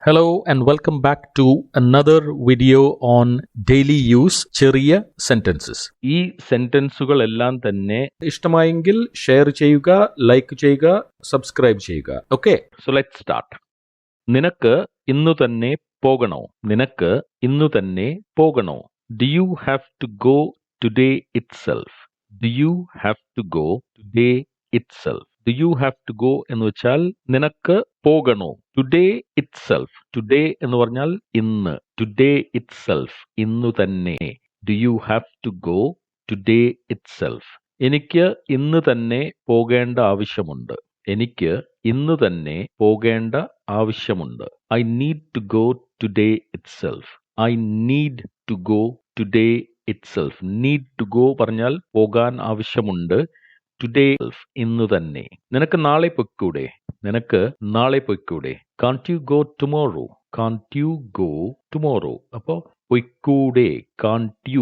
Hello and welcome back to another video on daily use ചെറിയ sentences. ഈ സെന്റൻസുകളെല്ലാം തന്നെ ഇഷ്ടമായെങ്കിൽ ഷെയർ ചെയ്യുക, ലൈക്ക് ചെയ്യുക, സബ്സ്ക്രൈബ് ചെയ്യുക. Okay, so let's start. നിനക്ക് ഇന്നു തന്നെ പോകണോ? നിനക്ക് ഇന്നു തന്നെ പോകണോ? Do you have to go today itself? Do you have to go today itself? Do you have to go എന്ന് വെച്ചാൽ നിനക്ക് പോകണോ? Today itself. Today എന്ന് പറഞ്ഞാൽ ഇന്ന്. Today itself. ഇന്നു തന്നെ. Do you have to go today itself? എനിക്ക് ഇന്ന് തന്നെ പോകേണ്ട ആവശ്യമുണ്ട്. എനിക്ക് ഇന്ന് തന്നെ പോകേണ്ട ആവശ്യമുണ്ട്. I need to go today itself. I need to go today itself. Need to go പറഞ്ഞാൽ പോകാൻ ആവശ്യമുണ്ട്. Today ഇന്നു തന്നെ. നിനക്ക് നാളെ പൊയ്ക്കൂടെ? നിനക്ക് നാളെ പൊയ്ക്കൂടെ? Can't you go tomorrow? Can't you go tomorrow? അപ്പോ പൊയ്ക്കൂടെ. Can't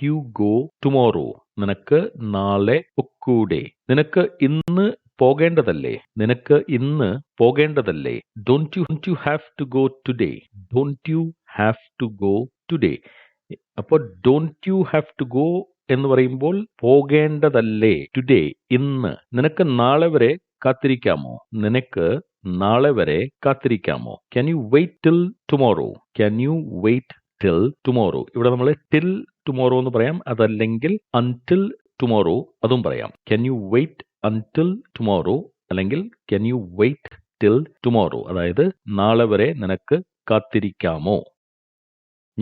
you go tomorrow? നിനക്ക് നാളെ പൊയ്ക്കൂടെ? നിനക്ക് ഇന്ന് പോകേണ്ടതല്ലേ? നിനക്ക് ഇന്ന് പോകേണ്ടതല്ലേ? Don't you have to go today? Don't you have to go today? അപ്പോൾ don't you have to go എന്ന് പറയുമ്പോൾ പോകേണ്ടതല്ലേ? ടുഡേ ഇന്ന്. നിനക്ക് നാളെ വരെ കാത്തിരിക്കാമോ? നിനക്ക് നാളെ വരെ കാത്തിരിക്കാമോ? Can you wait till tomorrow? Can you wait till tomorrow? ഇവിടെ നമ്മൾ till tomorrow എന്ന് പറയാം, അതല്ലെങ്കിൽ until tomorrow അതും പറയാം. Can you wait until tomorrow അല്ലെങ്കിൽ can you wait till tomorrow? അതായത് നാളെ വരെ നിനക്ക് കാത്തിരിക്കാമോ?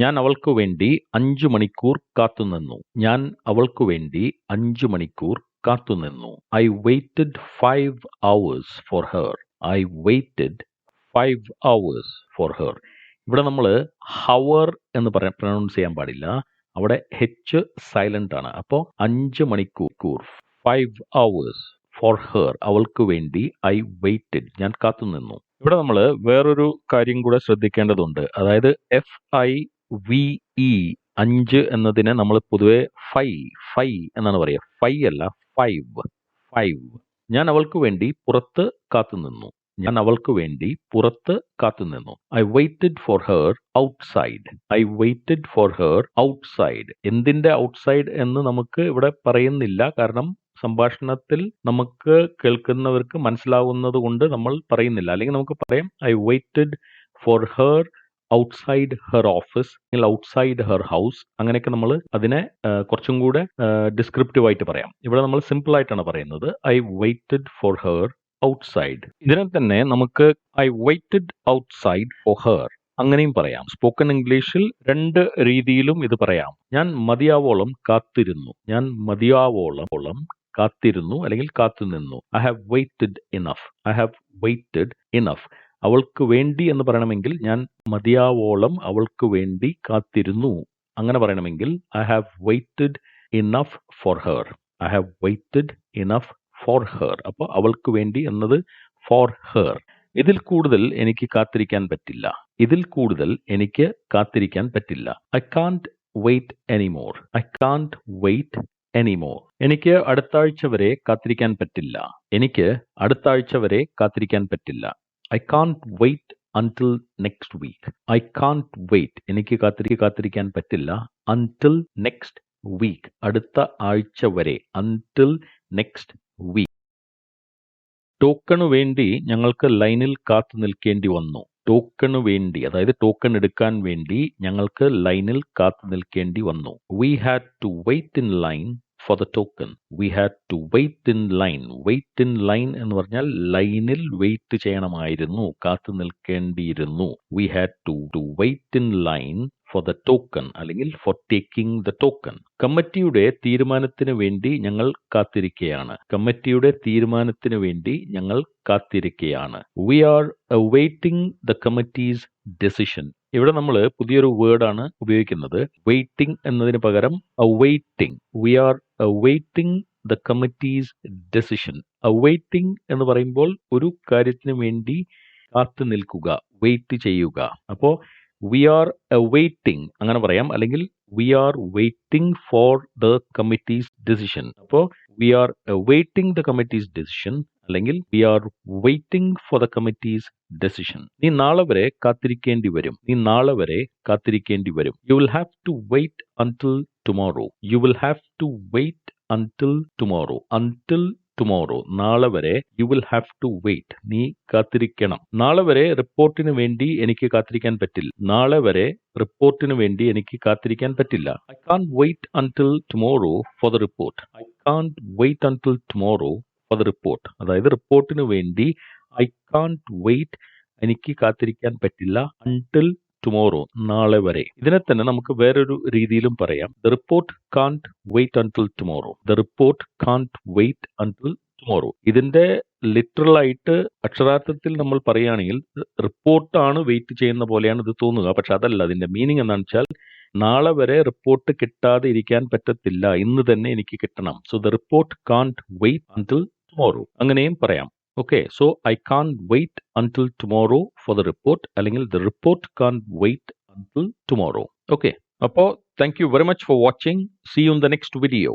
ഞാൻ അവൾക്ക് വേണ്ടി 5 മണിക്കൂർ കാത്തുനിന്നു. ഞാൻ അവൾക്ക് വേണ്ടി 5 മണിക്കൂർ കാത്തുനിന്നു. I waited 5 hours for her. I waited 5 hours for her. ഇവിടെ നമ്മൾ hour എന്ന് പ്രൊനൗൺസ് ചെയ്യാൻ പാടില്ല. അവിടെ h സൈലന്റ് ആണ്. അപ്പോൾ 5 മണിക്കൂർ 5 hours for her. അവൾക്ക് വേണ്ടി I waited. ഞാൻ കാത്തുനിന്നു. ഇവിടെ നമ്മൾ വേറൊരു കാര്യം കൂടെ ശ്രദ്ധിക്കേണ്ടതുണ്ട്. അതായത് FIVE 5 എന്നതിനെ നമ്മൾ പൊതുവെ ഫൈ എന്നാണ് പറയുക. ഫൈ അല്ല, 5. ഞാൻ അവൾക്ക് വേണ്ടി പുറത്ത് കാത്തുനിന്നു. ഞാൻ അവൾക്ക് വേണ്ടി പുറത്ത് കാത്തുനിന്നു. I waited for her outside. I waited for her outside. എന്തിന്റെ ഔട്ട്സൈഡ് എന്ന് നമുക്ക് ഇവിടെ പറയുന്നില്ല. കാരണം സംഭാഷണത്തിൽ നമുക്ക് കേൾക്കുന്നവർക്ക് മനസ്സിലാവുന്നത് കൊണ്ട് നമ്മൾ പറയുന്നില്ല. അല്ലെങ്കിൽ നമുക്ക് പറയാം I waited for her outside her office അല്ലെങ്കിൽ ഔട്ട്സൈഡ് ഹെർ ഹൗസ്. അങ്ങനെയൊക്കെ നമ്മൾ അതിനെ കുറച്ചും കൂടെ ഡിസ്ക്രിപ്റ്റീവ് ആയിട്ട് പറയാം. ഇവിടെ നമ്മൾ സിമ്പിൾ ആയിട്ടാണ് പറയുന്നത് I waited for her outside. ഇതിനെ തന്നെ നമുക്ക് I waited outside for her അങ്ങനെയും പറയാം. സ്പോക്കൺ ഇംഗ്ലീഷിൽ 2 രീതിയിലും ഇത് പറയാം. ഞാൻ മതിയാവോളം കാത്തിരുന്നു. ഞാൻ മതിയാവോളം കാത്തിരുന്നു അല്ലെങ്കിൽ കാത്തുനിന്നു. I have waited enough. I have waited enough. അവൾക്ക് വേണ്ടി എന്ന് പറയണമെങ്കിൽ ഞാൻ മതിയാവോളം അവൾക്ക് വേണ്ടി കാത്തിരുന്നു. അങ്ങനെ പറയണമെങ്കിൽ I have waited enough for her. I have waited enough for her. അപ്പോൾ അവൾക്ക് വേണ്ടി എന്നത് for her. ഇതിൽ കൂടുതൽ എനിക്ക് കാത്തിരിക്കാൻ പറ്റില്ല. ഇതിൽ കൂടുതൽ എനിക്ക് കാത്തിരിക്കാൻ പറ്റില്ല. I can't wait anymore. I can't wait anymore. എനിക്ക് അടുത്ത ആഴ്ച വരെ കാത്തിരിക്കാൻ പറ്റില്ല. എനിക്ക് അടുത്ത ആഴ്ച വരെ കാത്തിരിക്കാൻ പറ്റില്ല. I can't wait until next week. I can't wait. എനിക്ക് കാത്തിരിക്കാൻ പറ്റില്ല. Until next week. അടുത്ത ആഴ്ച വരെ. Until next week. ടോക്കണു വേണ്ടി ഞങ്ങൾക്ക് ലൈനിൽ കാത്തു നിൽക്കേണ്ടി വന്നു. ടോക്കണു വേണ്ടി, അതായത് ടോക്കൺ എടുക്കാൻ വേണ്ടി ഞങ്ങൾക്ക് ലൈനിൽ കാത്തു നിൽക്കേണ്ടി വന്നു. We had to wait in line for the token. We had to wait in line. Wait in line എന്ന് പറഞ്ഞാൽ ലൈനിൽ വെയിറ്റ് ചെയ്യണമായിരുന്നു, കാത്തു നിൽക്കേണ്ടിയിരുന്നു. We had to wait in line for the token അല്ലെങ്കിൽ for taking the token. കമ്മിറ്റിയുടെ തീരുമാനത്തിന് വേണ്ടി ഞങ്ങൾ കാത്തിരിക്കുകയാണ്. കമ്മിറ്റിയുടെ തീരുമാനത്തിന് വേണ്ടി ഞങ്ങൾ കാത്തിരിക്കുകയാണ്. We are awaiting the committee's decision. ഇവിടെ നമ്മൾ പുതിയൊരു വേർഡാണ് ഉപയോഗിക്കുന്നത്. വെയിറ്റിംഗ് എന്നതിന് പകരം awaiting. We are awaiting the committee's decision. awaiting എന്ന് പറയുമ്പോൾ ഒരു കാര്യത്തിന് വേണ്ടി കാത്തു നിൽക്കുക, വെയിറ്റ് ചെയ്യുക. അപ്പോൾ we are awaiting അങ്ങനെ പറയാം, അല്ലെങ്കിൽ we are waiting for the committee's decision. അപ്പോൾ we are awaiting the committee's decision അല്ലെങ്കിൽ we are waiting for the committee's decision. നീ നാളെ വരെ കാത്തിരിക്കേണ്ടി വരും. നീ നാളെ വരെ കാത്തിരിക്കേണ്ടി വരും. You will have to wait until tomorrow. You will have to wait until tomorrow. Until tomorrow, നാളെ വരെ. You will have to wait, നീ കാത്തിരിക്കണം. നാളെ വരെ റിപ്പോർട്ടിന് വേണ്ടി എനിക്ക് കാത്തിരിക്കാൻ പറ്റില്ല. നാളെ വരെ റിപ്പോർട്ടിന് വേണ്ടി എനിക്ക് കാത്തിരിക്കാൻ പറ്റില്ല. I can't wait until tomorrow for the report. I can't wait until tomorrow for the report. അതായത് റിപ്പോർട്ടിന് വേണ്ടി ഐ കാൺട്ട് വെയിറ്റ്, എനിക്ക് കാത്തിരിക്കാൻ പറ്റില്ല. അൺടിൽ ടുമോറോ, നാളെ വരെ. ഇതിനെ തന്നെ നമുക്ക് വേറൊരു രീതിയിലും പറയാം. The report can't wait until tomorrow. The report can't wait until tomorrow. ഇതിന്റെ ലിറ്ററൽ ആയിട്ട് അക്ഷരാർത്ഥത്തിൽ നമ്മൾ പറയുകയാണെങ്കിൽ റിപ്പോർട്ടാണ് വെയിറ്റ് ചെയ്യുന്ന പോലെയാണ് ഇത് തോന്നുക. പക്ഷെ അതല്ല. അതിന്റെ മീനിങ് എന്താണെന്ന് വെച്ചാൽ നാളെ വരെ റിപ്പോർട്ട് കിട്ടാതെ ഇരിക്കാൻ പറ്റത്തില്ല, ഇന്ന് തന്നെ എനിക്ക് കിട്ടണം. So the report can't wait until tomorrow, അങ്ങനെയും പറയാം. Okay, so I can't wait until tomorrow for the report, അല്ലെങ്കിൽ the report can't wait until tomorrow. Okay, അപ്പോൾ thank you very much for watching. See you in the next video.